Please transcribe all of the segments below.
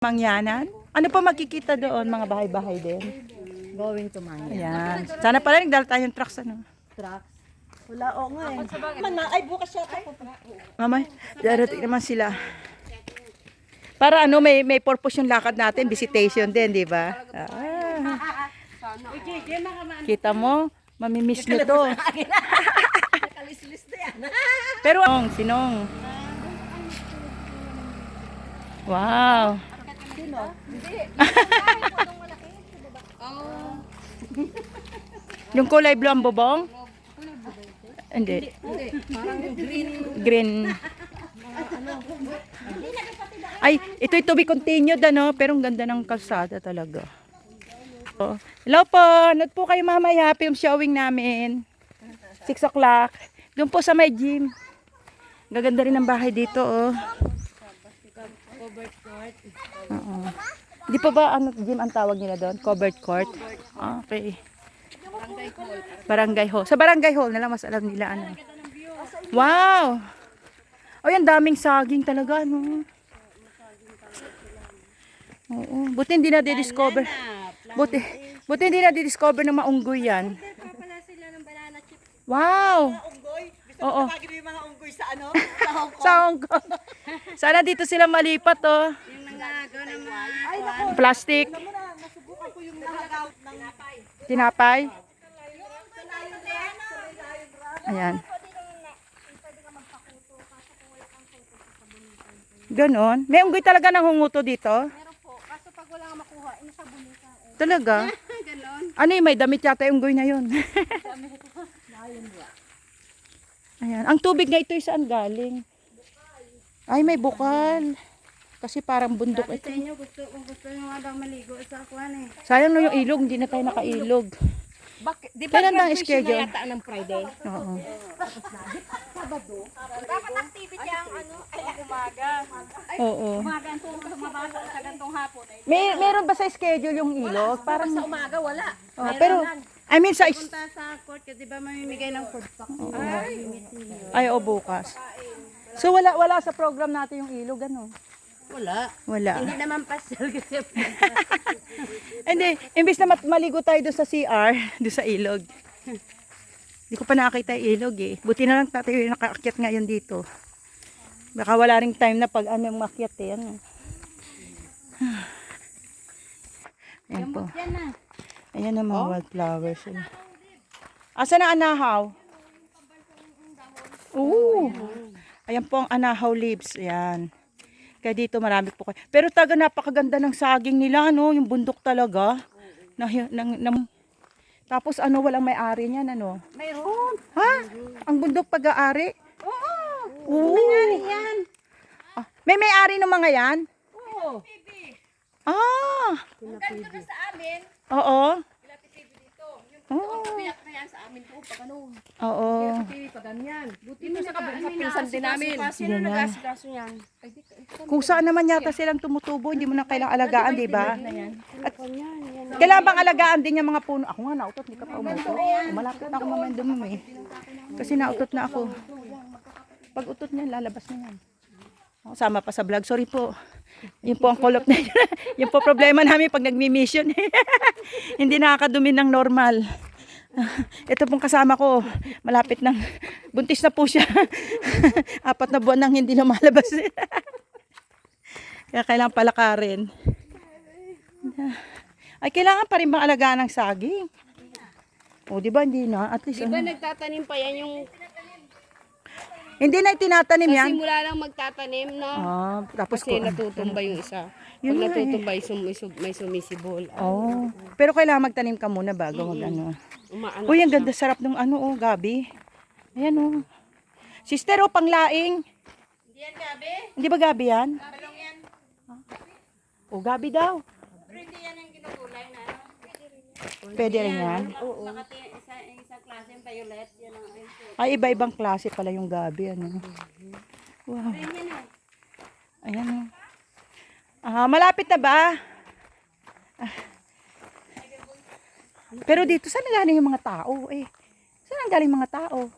Mangyanan? Ano pa makikita doon? Mga bahay-bahay din? Going to Mangyan. Ayan. Sana pala nagdala tayong trucks, ano? Trucks. Wala, o nga eh. Ay, bukas siya ako. Mamay, darating naman sila. Para ano, may purpose yung lakad natin, visitation din, di ba? Kita mo, mamimiss nyo to. Nakalislis na yan. Pero, sinong? Wow. Sino? Yung kulay blue ang bubong? Hindi. Parang Green. Ay, ito'y to be continued, ano? Pero ang ganda ng kalsada talaga. Oh. Hello po, nood po kayo mamaya, film showing namin. 6 o'clock. Doon po sa may gym. Gaganda rin ang bahay dito, oh. covered court. Oo. Di pa ba ano gym ang tawag nila doon? Covered court? Okay. Barangay hall. Sa barangay hall na lang mas alam nila ano. Wow! Ay, ang daming saging talaga, no? Oo. Buti hindi na di-discover. Buti hindi na di-discover ng maunggoy yan. Wow! Oo. Yung mga unggoy sa ano? Sa Hong Kong. Sana dito sila malipat, oh. Yung nangagaw ng mga Plastic. nasubukan ko yung nangagaw ng Tinapay. Ayan. Ganon. May unggoy talaga nang hunguto dito? meron po. Kaso pag wala kang makuha, inasabunutan. Talaga? Ganon. Ano yung may damit yata yung unggoy na yun? Ayan. Ang tubig nga ito saan galing? Ay, may bukal. Kasi parang bundok Sabi ito. sa inyo, kung gusto nyo nga daw maligo sa akuan eh. Sayang no yung ilog, hindi na tayo nakailog. Bakit? Di Kailan ba ang schedule? yata ng Friday? Oo. Dapat activity ang ano, ay umaga. Oo. Umaga ang tulong sa mga bata sa gantong hapon. Meron ba sa schedule yung ilog? Parang Sa umaga, wala. pero I mean sa Punta sa court, kasi di ba mamimigay ng food pack? ay o bukas. So wala sa program natin yung ilog ano? Wala. Wala. Hindi naman pasyal kasi. Hindi, imbis na maligo tayo doon sa CR, doon sa ilog. Hindi ko pa nakakita yung ilog eh. Buti na lang tayo yung nakaakyat ngayon dito. Baka wala ring time na pag ano yung makyat eh. Ano. Ayan po. Yan na. Ayan ang mga wildflowers. Asa na anahaw? Oo. Ayan po ang anahaw leaves. Ayan. Kaya dito marami po kayo. Pero taga napakaganda ng saging nila, no? Yung bundok talaga. Tapos ano, walang may-ari niyan, ano? Mayroon. Ha? Ang bundok pag-aari? Oo. May yan. Ah, may may-ari ng mga yan? Oo. Ah. Ganito na sa amin. Oo. Oh. Piyak na yan sa amin po pag ano. Oo. TV pa ganyan. Buti mo sa pinsan din namin. Sino Yan na. nag-asikaso yan? Kung saan naman yata silang tumutubo, hindi mo na kailangang alagaan, di ba? At yan. Kailangan bang alagaan din yung mga puno? Ako nga nautot, hindi ka pa umutot. Malapit na ako mamaya dumumi. Kasi nautot na ako. Pag utot niyan, lalabas na yan. Oh, sama pa sa vlog. Sorry po. Yun po ang kolop na yun. Yun po problema namin pag nagmi-mission. Hindi nakakadumi ng normal. Ito pong kasama ko, malapit ng, buntis na po siya. 4 na buwan nang hindi lumalabas. Kaya kailangan palakarin. Ay, kailangan pa rin bang alagaan ng saging? O, di ba hindi na? At least, Di ba nagtatanim pa yan yung hindi na itinatanim yan. simula lang magtatanim na. Tapos Kasi natutumba yung isa. Yun Pag nga eh. natutumba, may sumisibol. Oh. Pero kailangan magtanim ka muna bago mag ano. Umaano. Uy, ang ganda sarap ng ano oh, gabi. Ayan oh. Sister oh, panglaing. Hindi yan gabi. Hindi ba gabi yan? Balong yan. Oh, gabi daw. Pero hindi yan ang ginugulay na. Pwede rin yan. Oo. Isang klase yung violet. Yan ang Ay, iba-ibang klase pala yung gabi. Ano. Wow. Ayan oh. Malapit na ba? Pero dito, saan galing yung mga tao? Saan galing mga tao?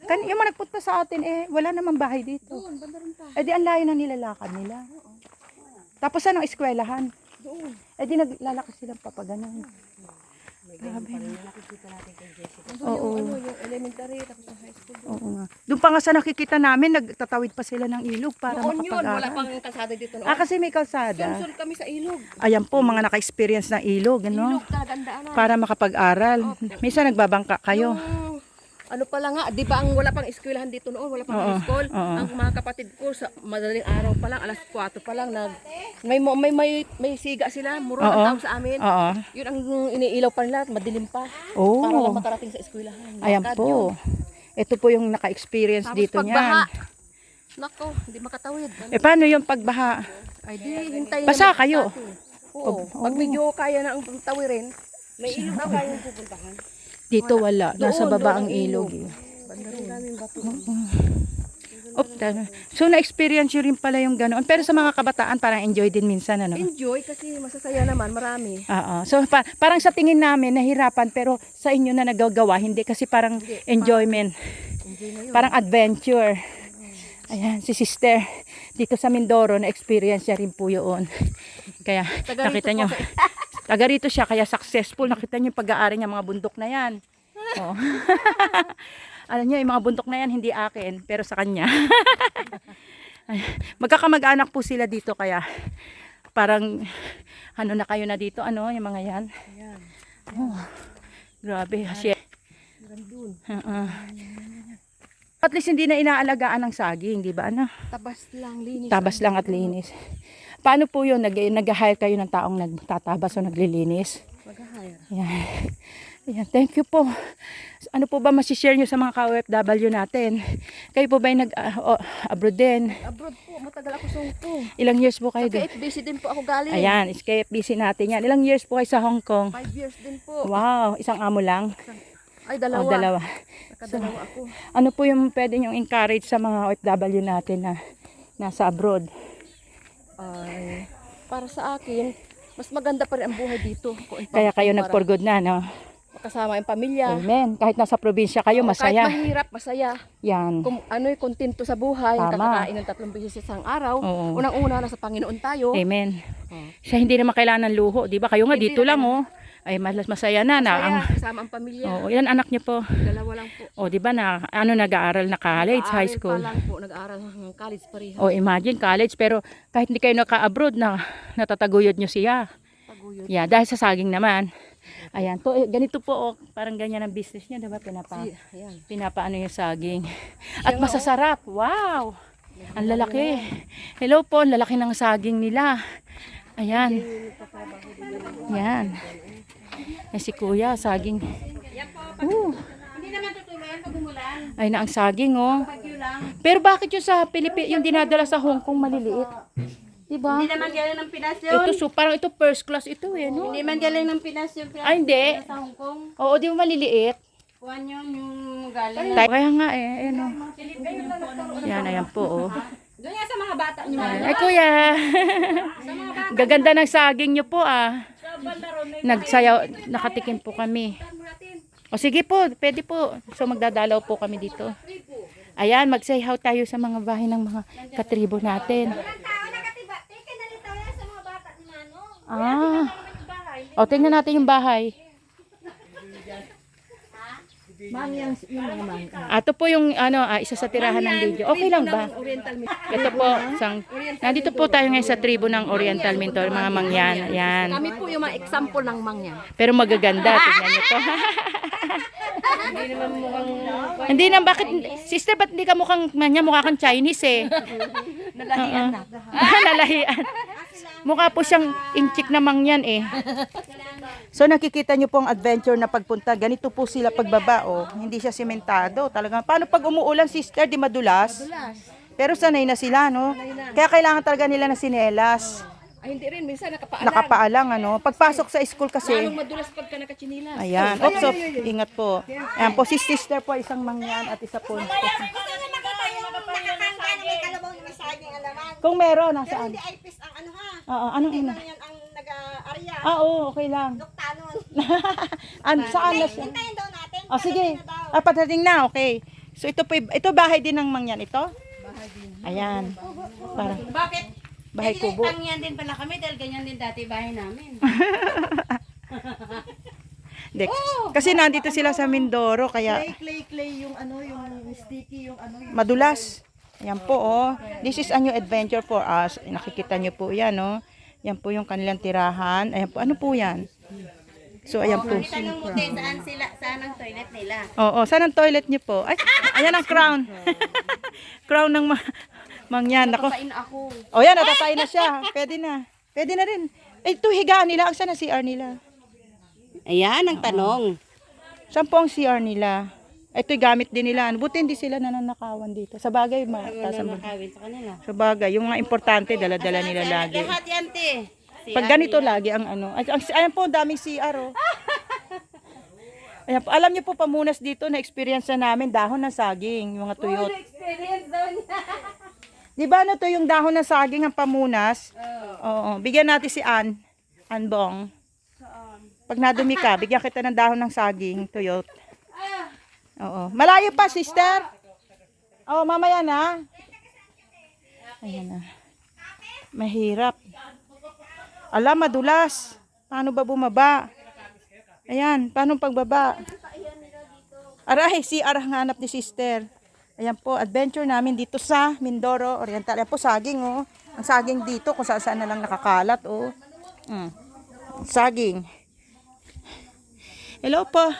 Yung mga nagpunta sa atin, wala namang bahay dito. Di ang layo na nilalakad nila. Tapos anong eskwelahan? Doon. Eh di naglalakad silang papaganon. Grabe. Oo. Yung elementary, tapos yung high school. Oo nga. Doon pa nga sa nakikita namin, nagtatawid pa sila ng ilog para Noon yun, wala makapag-aral. pang kalsada dito noon. Kasi may kalsada. Sunod kami sa ilog. Ayan po, mga naka-experience ng ilog, ano? Ilog talagang daanan. Para makapag-aral. Minsan nagbabangka kayo. Ano pala nga, di ba ang wala pang eskwelahan dito noon, wala pang high school. oo. Ang mga kapatid ko sa madaling araw pa lang, alas 4 pa lang may siga sila, muro ang Oo. tawag sa amin. Oo. Yun ang iniilaw pa nila, madilim pa. Oo. Para lang makarating sa eskwelahan. Ayan Lakad po. yun. Ito po yung naka-experience Tapos dito pagbaha, niyan. nako, hindi makatawid. Eh paano yung pagbaha? Ay di, hintayin Basa naman kayo? natin. Oo. Pag medyo kaya na ang tawirin, may ilog na kayang pupuntahan. Dito wala. Nasa Doon, baba ang doon ang ilog. ilog. Banda rin namin bato. So na-experience nyo rin pala yung ganoon. Pero sa mga kabataan parang enjoy din minsan ano. Enjoy kasi masasaya naman, marami. Oo. So parang sa tingin namin nahirapan pero sa inyo na nagagawa hindi kasi parang enjoyment. Enjoy na yun. Parang adventure. Ayan, si sister dito sa Mindoro na experience niya rin po yun. Kaya Taga nakita rito nyo. po Taga rito siya kaya successful. Nakita nyo yung pag-aari niya mga bundok na yan. Oo. Alam niyo, yung mga bundok na yan hindi akin pero sa kanya. Ay, magkakamag-anak po sila dito kaya parang ano na kayo na dito ano yung mga yan. Ayan. Oh, grabe. Shit. Gandun. At least hindi na inaalagaan ng saging, di ba? Ano? Tabas lang, linis. Tabas lang at linis. Paano po yun? Nag-hire kayo ng taong nagtatabas o naglilinis? Mag-hire. Ayan. Ayan. Thank you po. Ano po ba masishare nyo sa mga ka-OFW natin? Kayo po ba yung nag-abroad din? Abroad po, matagal ako sa Hong Kong. Ilang years po Sa kayo doon? KFBC din po ako galing. Ayan, KFBC natin yan. Ilang years po kayo sa Hong Kong? 5 years din po. Wow, isang amo lang? Ay, O, dalawa. dalawa. Nakadalawa ako. Ano po yung pwede nyong encourage sa mga OFW natin na nasa abroad? Ay, para sa akin, mas maganda pa rin ang buhay dito. Kaya kayo nag-for good na, no? Kasama yung pamilya. Amen. Kahit nasa probinsya kayo, masaya. Kahit mahirap, masaya. Yan. Kung ano'y kontento sa buhay, Tama. kakakain ng 3 beses sa isang araw. Oo. Unang-una na sa Panginoon tayo. Amen. Oh. Siya hindi naman kailangan ng luho, di ba? Kayo nga Hindi dito na lang, oh. Ay, mas masaya na. Masaya, kasama ang pamilya. Oh, ilan anak niyo po? Dalawa lang po. Oh, di ba na ano nag-aaral na college, high Nag-aaral school? pa lang po, nag-aaral hanggang college parehas. Oh, imagine college pero kahit hindi kayo naka-abroad na natataguyod niyo siya. Paguyod. Yeah, dahil sa saging naman. Ayan, to ganito po oh, parang ganyan ang business niya, 'di ba? Ayan. Pinapaano yung saging. At masasarap. Wow. Ang lalaki. Hello po, ang lalaki ng saging nila. Ayan. Yan. Eh si Kuya, saging. Hindi naman tutuloy pag umulan. Ay na ang saging oh. Bagyo lang. Pero bakit yung sa Pilipinas, yung dinadala sa Hong Kong maliliit? Diba? Hindi naman galing ng Pinas yun. Ito so parang ito first class ito eh, no? Hindi man galing ng Pinas yung Pinas. Ay hindi. Sa Hong Kong. Oo, di ba maliliit? Kuhan yun yung galing. Kaya nga eh, ano. Yan, ayan po oh. Doon nga sa mga bata niyo. Ay kuya. Gaganda ng saging nyo po ah. Nagsayaw, nakatikim po kami. O sige po, pwede po. So magdadalaw po kami dito. Ayan, magsayaw tayo sa mga bahay ng mga katribo natin. Ah. O, tingnan natin yung bahay. Ito po yung ano, isa sa tirahan ng video. Okay lang ba? Ito po, nandito po tayo ngayon sa tribo ng Oriental Mindoro, mga mangyan. Ayan. Kami po yung mga example ng mangyan. Pero magaganda, tingnan niyo po. Hindi na, bakit, sister, ba't hindi ka mukhang manya, mukha kang Chinese eh. Nalahian na. Nalahian. Mukha po siyang inchik na mangyan eh. So nakikita niyo po ang adventure na pagpunta. Ganito po sila pagbaba oh. Hindi siya sementado. Talagang paano pag umuulan, sister, di madulas? Pero sanay na sila, no? Kaya kailangan talaga nila ng sinelas. Ay, hindi rin. Minsan nakapaalam. Nakapaalang, ano? Pagpasok sa school kasi. Lalong madulas pagka nakachinilas. Ayan. Oops, ingat po. Ayan po, si sister po, isang mangyan at isa po. Kung meron, nasaan? Hindi ay pis ang ano ha. Oo, anong ina? Ano yan ang nag-area. Ah, oo, okay lang. Nuktanon. Saan na siya? Hintayin daw natin. Oh, sige. Parating na daw. Patating na, okay. So ito po, ito bahay din ng mangyan ito? Bahay din. Ayan. Parang, Bakit? Bahay kubo. Ganyan din pala kami dahil ganyan din dati bahay namin. Dek. Kasi nandito sila sa Mindoro, kaya Clay yung ano, yung sticky, yung ano. madulas. Ayan po, oh. This is a new adventure for us. Nakikita nyo po yan, oh. Yan po yung kanilang tirahan. Ayan po, ano po yan? So, ayan po. Tanong mo din, saan ang toilet nila? Oo, saan ang toilet nyo po? Ay, ayan ang crown. Crown ng mangyan. Ako. Papain ako. O yan, natapain na siya. Pwede na. Pwede na rin. Eh, ito higaan nila. Ang saan ang CR nila? Ayan ang tanong. Saan po ang CR nila? Ito'y gamit din nila. Buti hindi sila nananakawan dito. Sa bagay, Nakawin sa kanila. sa bagay, yung mga importante, dala-dala nila lagi. Lahat yan, te. Pag ganito lagi ang ano. Ayan po, daming CR, oh. Ayan po. Alam niyo po, pamunas dito, na-experience na namin, dahon ng saging, yung mga tuyot. Experience daw niya. Di ba ano to yung dahon ng saging ang pamunas? Oo. Bigyan natin si Anbong. Pag nadumi ka, bigyan kita ng dahon ng saging, tuyot. Oo. Malayo pa, sister. Oo, mamaya na. Ayan na. Mahirap. Ala, madulas. Paano ba bumaba? Ayan, paano pagbaba? Aray, si ang hanap ni sister. Ayan po, adventure namin dito sa Mindoro Oriental. Ayan po, saging, oh. Ang saging dito, kung saan na lang nakakalat, oh. Saging. Hello po.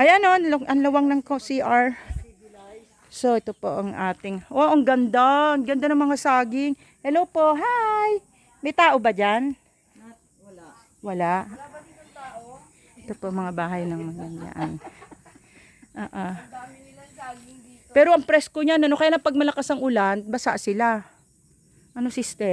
Ayan, oh, ang lawang ng CR. So, ito po ang ating, oh, ang ganda. Ang ganda ng mga saging. Hello po, hi. May tao ba dyan? Wala. Ito po mga bahay ng mga ganyan. Pero ang presko niyan, ano, kaya na pag malakas ang ulan, basa sila. Ano, sister?